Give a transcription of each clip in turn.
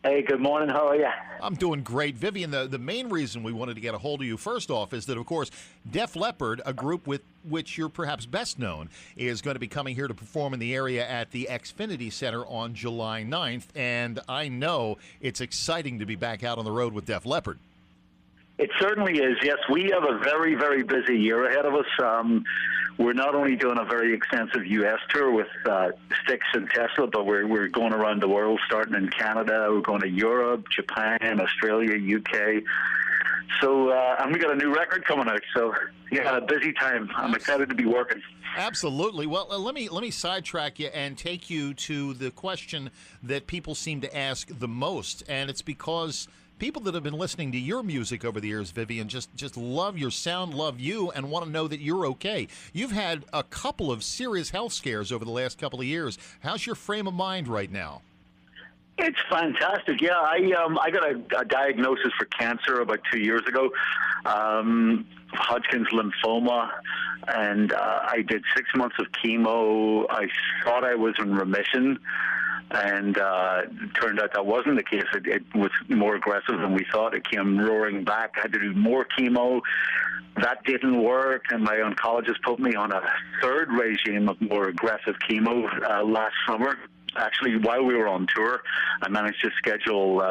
Hey, good morning. How are you? I'm doing great. Vivian, the main reason we wanted to get a hold of you first off is that, of course, Def Leppard, a group with which you're perhaps best known, is going to be coming here to perform in the area at the Xfinity Center on July 9th. And I know it's exciting to be back out on the road with Def Leppard. It certainly is. Yes, we have a very, very busy year ahead of us. We're not only doing a very extensive U.S. tour with Styx and Tesla, but we're going around the world, starting in Canada. We're going to Europe, Japan, Australia, UK. So, and we got a new record coming out. So, yeah, a busy time. I'm excited to be working. Absolutely. Well, let me sidetrack you and take you to the question that people seem to ask the most, and it's because people that have been listening to your music over the years, Vivian, just love your sound, love you, and want to know that you're okay. You've had a couple of serious health scares over the last couple of years. How's your frame of mind right now? It's fantastic. Yeah, I got a diagnosis for cancer about 2 years ago, Hodgkin's lymphoma, and I did 6 months of chemo. I thought I was in remission, and it turned out that wasn't the case. It was more aggressive than we thought. It came roaring back. I had to do more chemo. That didn't work, and my oncologist put me on a third regime of more aggressive chemo last summer. Actually, while we were on tour, I managed to schedule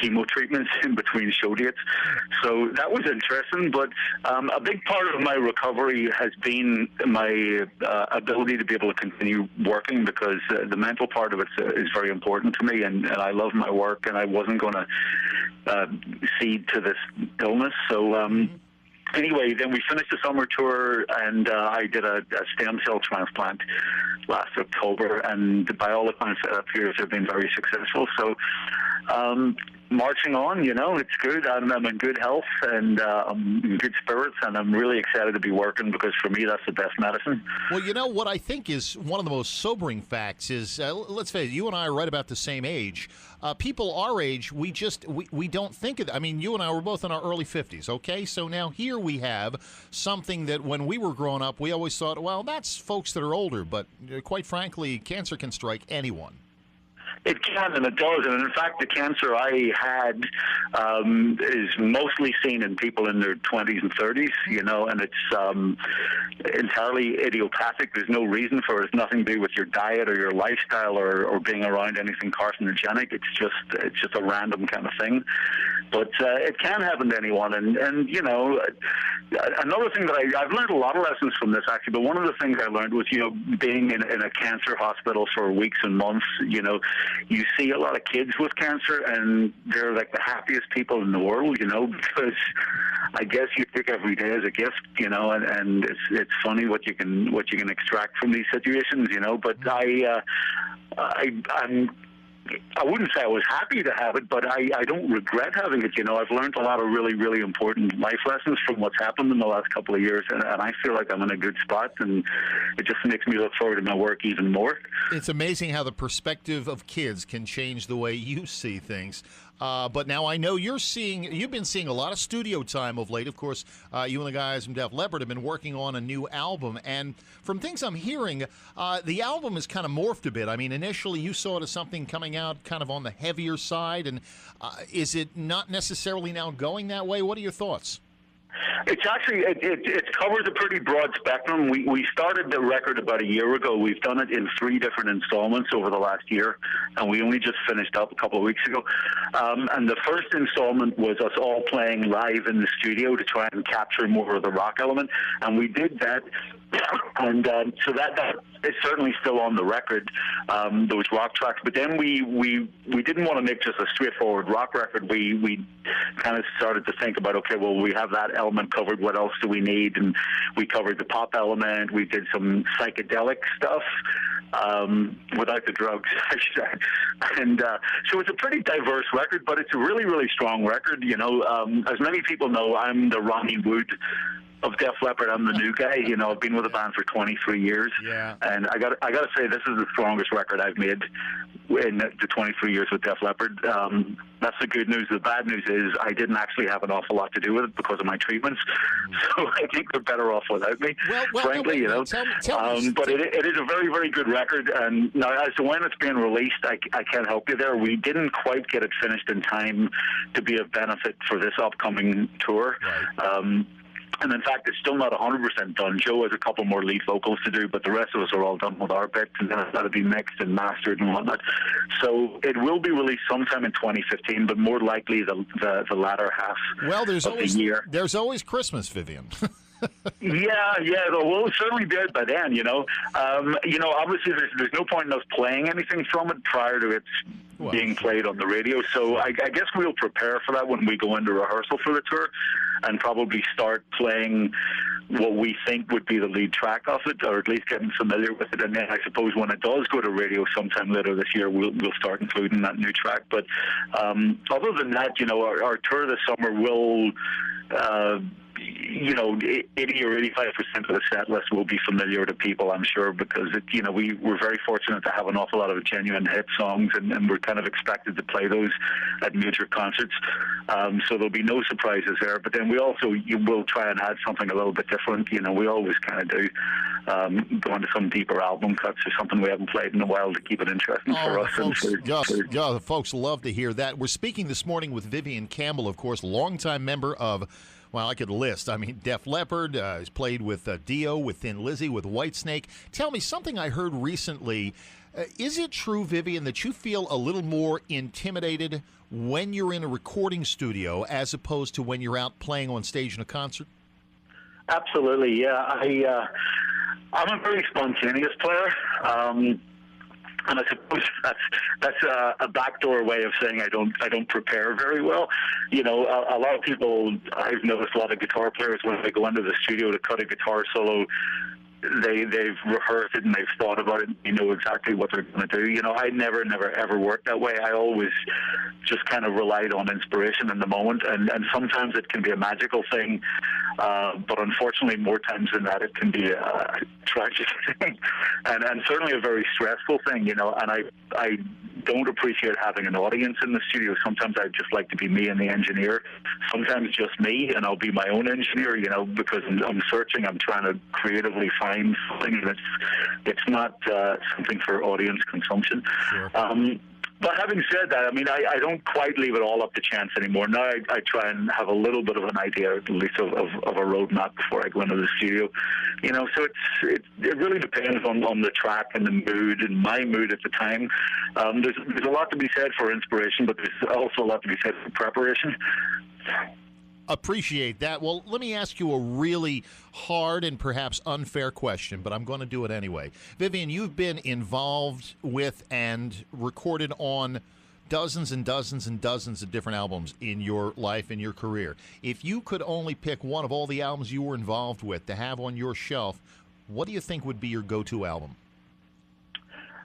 chemo treatments in between show dates. So that was interesting, but a big part of my recovery has been my ability to be able to continue working, because the mental part of it is very important to me, and I love my work, and I wasn't going to cede to this illness. So anyway, then we finished the summer tour, and I did a stem cell transplant last October, and by all accounts, it appears to have been very successful. So marching on, it's good. I'm in good health, and I'm in good spirits, and I'm really excited to be working, because for me, that's the best medicine. Well, what I think is one of the most sobering facts is, let's face it, you and I are right about the same age. People our age, we don't think of it. I mean, you and I were both in our early 50s, okay? So now here we have something that when we were growing up, we always thought, well, that's folks that are older, but quite frankly, cancer can strike anyone. It can, and it does. And in fact, the cancer I had is mostly seen in people in their 20s and 30s, and it's entirely idiopathic. There's no reason for it. It's nothing to do with your diet or your lifestyle or being around anything carcinogenic. It's just a random kind of thing. But it can happen to anyone. And another thing that I've learned a lot of lessons from this, actually, but one of the things I learned was, being in a cancer hospital for weeks and months, you see a lot of kids with cancer, and they're like the happiest people in the world, because I guess you take every day as a gift, and it's funny what you can extract from these situations, But I wouldn't say I was happy to have it, but I don't regret having it. I've learned a lot of really, really important life lessons from what's happened in the last couple of years, and I feel like I'm in a good spot, and it just makes me look forward to my work even more. It's amazing how the perspective of kids can change the way you see things. But now I know you've been seeing a lot of studio time of late. Of course, you and the guys from Def Leppard have been working on a new album. And from things I'm hearing, the album has kind of morphed a bit. I mean, initially you saw it as something coming out kind of on the heavier side. And is it not necessarily now going that way? What are your thoughts? It's actually, it covers a pretty broad spectrum. We started the record about a year ago. We've done it in 3 different installments over the last year, and we only just finished up a couple of weeks ago. And the first installment was us all playing live in the studio to try and capture more of the rock element, and we did that. And so that is certainly still on the record, those rock tracks. But then we didn't want to make just a straightforward rock record. We kind of started to think about, okay, well, we have that element covered. What else do we need? And we covered the pop element. We did some psychedelic stuff without the drugs, I should say. And so it's a pretty diverse record, but it's a really, really strong record. As many people know, I'm the Ronnie Wood of Def Leppard. I'm the new guy. You know, I've been with the band for 23 years. Yeah. And I got to say, this is the strongest record I've made in the 23 years with Def Leppard. That's the good news. The bad news is I didn't actually have an awful lot to do with it because of my treatments. So I think they're better off without me, frankly, you know. Tell me. But it is a very, very good record. And now, as to when it's being released, I can't help you there. We didn't quite get it finished in time to be of benefit for this upcoming tour. Right. And in fact, it's still not 100% done. Joe has a couple more lead vocals to do, but the rest of us are all done with our bits, and then it's got to be mixed and mastered and whatnot. So it will be released sometime in 2015, but more likely the latter half of the year. There's always Christmas, Vivian. Yeah, we'll certainly be out by then, you know. Obviously there's no point in us playing anything from it prior to it being played on the radio. So I guess we'll prepare for that when we go into rehearsal for the tour and probably start playing what we think would be the lead track of it, or at least getting familiar with it. And then I suppose when it does go to radio sometime later this year, we'll start including that new track. But other than that, you know, our tour this summer will... 80 or 85% of the set list will be familiar to people, I'm sure, because we're very fortunate to have an awful lot of genuine hit songs, and we're kind of expected to play those at major concerts. So there'll be no surprises there. But then you will try and add something a little bit different. You know, we always kind of do. Go into some deeper album cuts or something we haven't played in a while to keep it interesting for us. The folks love to hear that. We're speaking this morning with Vivian Campbell, of course, longtime member of, well, I could list. I mean, Def Leppard, has played with Dio, with Thin Lizzy, with Whitesnake. Tell me, something I heard recently, is it true, Vivian, that you feel a little more intimidated when you're in a recording studio as opposed to when you're out playing on stage in a concert? Absolutely, yeah. I'm a very spontaneous player. And I suppose that's a backdoor way of saying I don't prepare very well. You know, a lot of people, I've noticed a lot of guitar players when they go into the studio to cut a guitar solo, they've rehearsed it and they've thought about it and you know exactly what they're going to do. You know, I never ever worked that way. I always just kind of relied on inspiration in the moment, and sometimes it can be a magical thing, but unfortunately more times than that it can be a tragic thing, and certainly a very stressful thing, you know, and I don't appreciate having an audience in the studio. Sometimes I just like to be me and the engineer, sometimes just me, and I'll be my own engineer, you know, because I'm searching, I'm trying to creatively find something, and it's not something for audience consumption. Sure. But having said that, I mean, I don't quite leave it all up to chance anymore. Now I try and have a little bit of an idea, at least of a roadmap before I go into the studio. You know, so it really depends on the track and the mood and my mood at the time. There's a lot to be said for inspiration, but there's also a lot to be said for preparation. Appreciate that. Well, let me ask you a really hard and perhaps unfair question, but I'm going to do it anyway. Vivian, you've been involved with and recorded on dozens and dozens and dozens of different albums in your life, in your career. If you could only pick one of all the albums you were involved with to have on your shelf, what do you think would be your go-to album?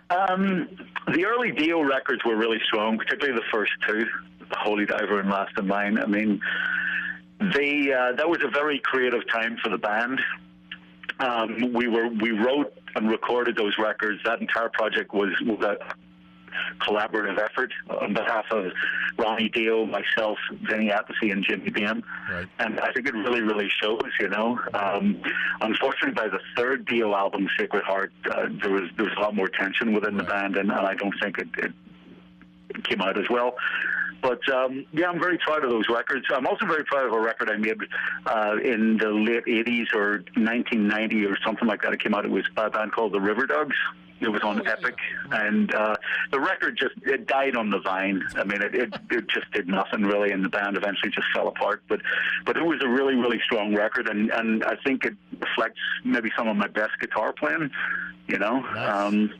The early Dio records were really strong, particularly the first two, Holy Diver and Last in Line. I mean, that was a very creative time for the band. We wrote and recorded those records. That entire project was a collaborative effort on behalf of Ronnie Dio, myself, Vinny Appice, and Jimmy Beam. Right. And I think it really, really shows, you know. Unfortunately, by the third Dio album, Sacred Heart, there was a lot more tension within the band, and I don't think it came out as well. But, yeah, I'm very proud of those records. I'm also very proud of a record I made in the late 80s or 1990 or something like that. It came out. It was by a band called the River Dogs. It was on Epic. And the record it died on the vine. I mean, it just did nothing, really, and the band eventually just fell apart. But it was a really, really strong record, and I think it reflects maybe some of my best guitar playing, you know. Nice.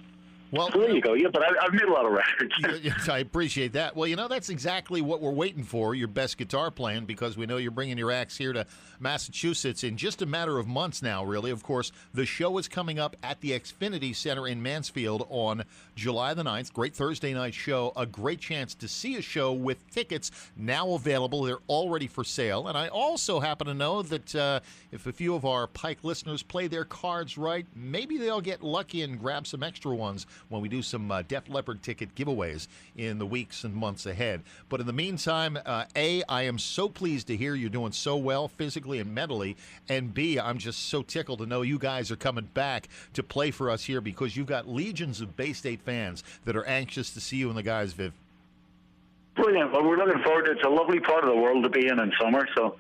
Well, So there you go. Yeah, but I've made a lot of records. Yes, I appreciate that. Well, that's exactly what we're waiting for, your best guitar playing, because we know you're bringing your acts here to Massachusetts in just a matter of months now, really. Of course, the show is coming up at the Xfinity Center in Mansfield on July the 9th. Great Thursday night show. A great chance to see a show with tickets now available. They're already for sale. And I also happen to know that if a few of our Pike listeners play their cards right, maybe they'll get lucky and grab some extra ones when we do some Def Leppard ticket giveaways in the weeks and months ahead. But in the meantime, A, I am so pleased to hear you're doing so well physically and mentally, and B, I'm just so tickled to know you guys are coming back to play for us here, because you've got legions of Bay State fans that are anxious to see you and the guys, Viv. Brilliant. Well, we're looking forward to it. It's a lovely part of the world to be in summer, so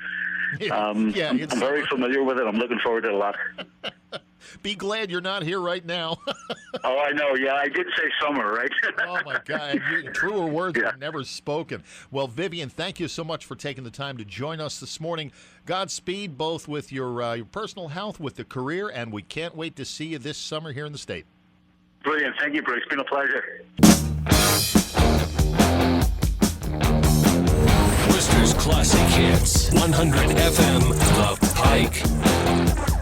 I'm very familiar with it. I'm looking forward to it a lot. Be glad you're not here right now. Oh, I know. Yeah, I did say summer, right? Oh, my God. Truer words are never spoken. Well, Vivian, thank you so much for taking the time to join us this morning. Godspeed, both with your personal health, with the career, and we can't wait to see you this summer here in the state. Brilliant. Thank you, Bruce. It's been a pleasure. Worcester's Classic Hits, 100 FM, The Pike.